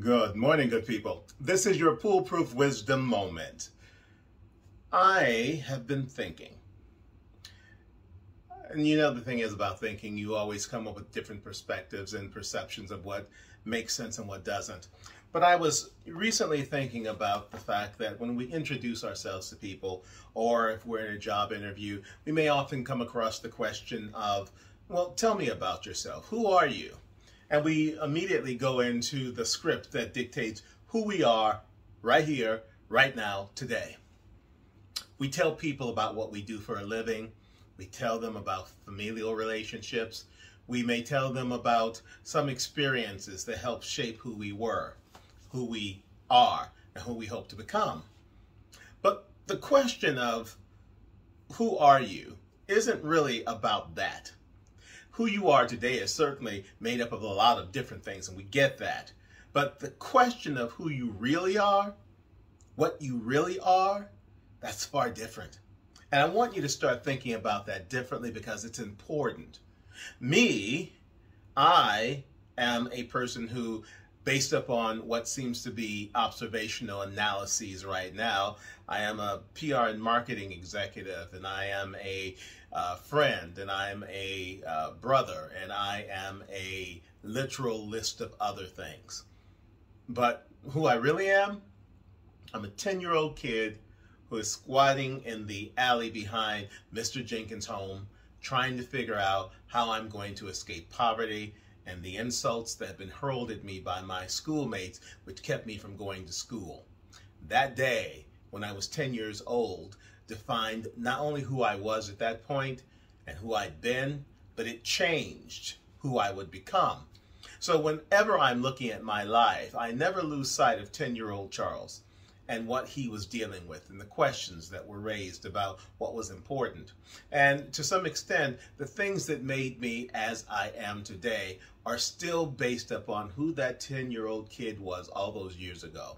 Good morning, good people. This is your Poolproof Wisdom Moment. I have been thinking. And you know the thing is about thinking, you always come up with different perspectives and perceptions of what makes sense and what doesn't. But I was recently thinking about the fact that when we introduce ourselves to people, or if we're in a job interview, we may often come across the question of, well, tell me about yourself. Who are you? And we immediately go into the script that dictates who we are right here, right now, today. We tell people about what we do for a living. We tell them about familial relationships. We may tell them about some experiences that help shape who we were, who we are, and who we hope to become. But the question of who are you isn't really about that. Who you are today is certainly made up of a lot of different things, and we get that. But the question of who you really are, what you really are, that's far different. And I want you to start thinking about that differently because it's important. I am a person who, based upon what seems to be observational analyses right now, I am a PR and marketing executive, and I am a friend, and I am a brother, and I am a literal list of other things. But who I really am, I'm a 10-year-old kid who is squatting in the alley behind Mr. Jenkins' home, trying to figure out how I'm going to escape poverty and the insults that have been hurled at me by my schoolmates, which kept me from going to school. That day, when I was 10 years old, defined not only who I was at that point and who I'd been, but it changed who I would become. So whenever I'm looking at my life, I never lose sight of 10-year-old Charles and what he was dealing with and the questions that were raised about what was important. And to some extent, the things that made me as I am today are still based upon who that 10-year-old kid was all those years ago.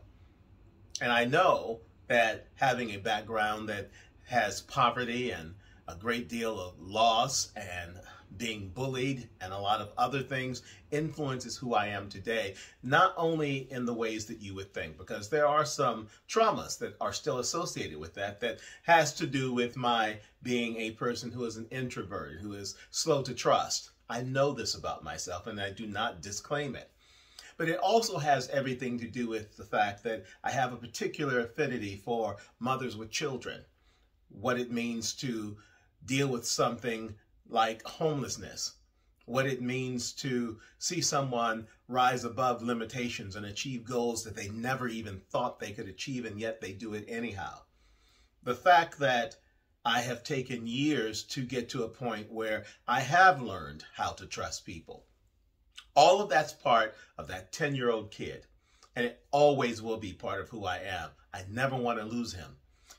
And I know that having a background that has poverty and a great deal of loss and being bullied and a lot of other things influences who I am today, not only in the ways that you would think, because there are some traumas that are still associated with that has to do with my being a person who is an introvert, who is slow to trust. I know this about myself and I do not disclaim it. But it also has everything to do with the fact that I have a particular affinity for mothers with children, what it means to deal with something like homelessness, what it means to see someone rise above limitations and achieve goals that they never even thought they could achieve, and yet they do it anyhow. The fact that I have taken years to get to a point where I have learned how to trust people. All of that's part of that 10-year-old kid, and it always will be part of who I am. I never want to lose him.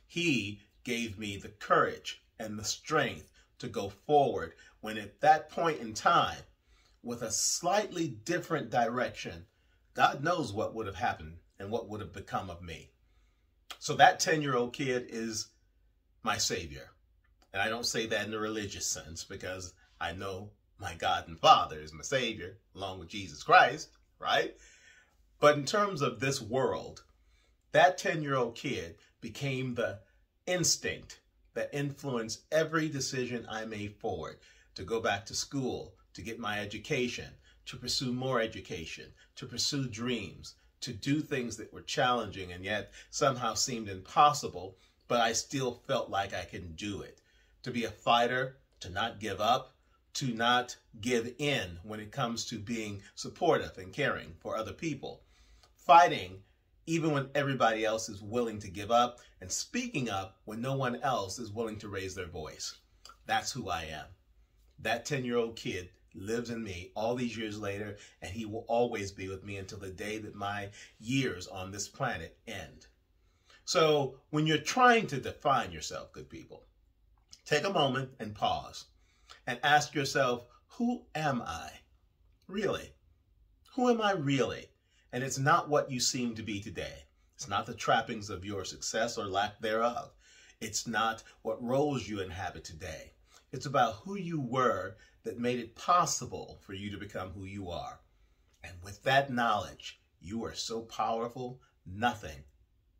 He gave me the courage and the strength to go forward when at that point in time, with a slightly different direction, God knows what would have happened and what would have become of me. So that 10-year-old kid is my savior. And I don't say that in a religious sense because I know my God and Father is my savior along with Jesus Christ, right? But in terms of this world, that 10-year-old kid became the instinct that influenced every decision I made forward, to go back to school, to get my education, to pursue more education, to pursue dreams, to do things that were challenging and yet somehow seemed impossible, but I still felt like I can do it. To be a fighter, to not give up, to not give in when it comes to being supportive and caring for other people. Fighting even when everybody else is willing to give up, and speaking up when no one else is willing to raise their voice. That's who I am. That 10-year-old kid lives in me all these years later, and he will always be with me until the day that my years on this planet end. So when you're trying to define yourself, good people, take a moment and pause and ask yourself, who am I? Really? Who am I really? And it's not what you seem to be today. It's not the trappings of your success or lack thereof. It's not what roles you inhabit today. It's about who you were that made it possible for you to become who you are. And with that knowledge, You are so powerful, nothing,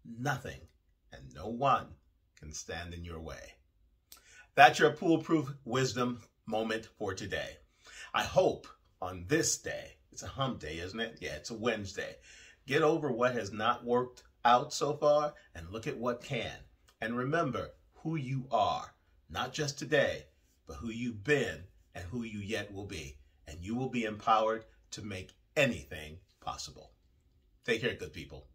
and no one can stand in your way. That's your Poolproof wisdom moment for today. I hope on this day, it's a hump day, isn't it? Yeah, it's a Wednesday. Get over what has not worked out so far and look at what can. And remember who you are, not just today, but who you've been and who you yet will be. And you will be empowered to make anything possible. Take care, good people.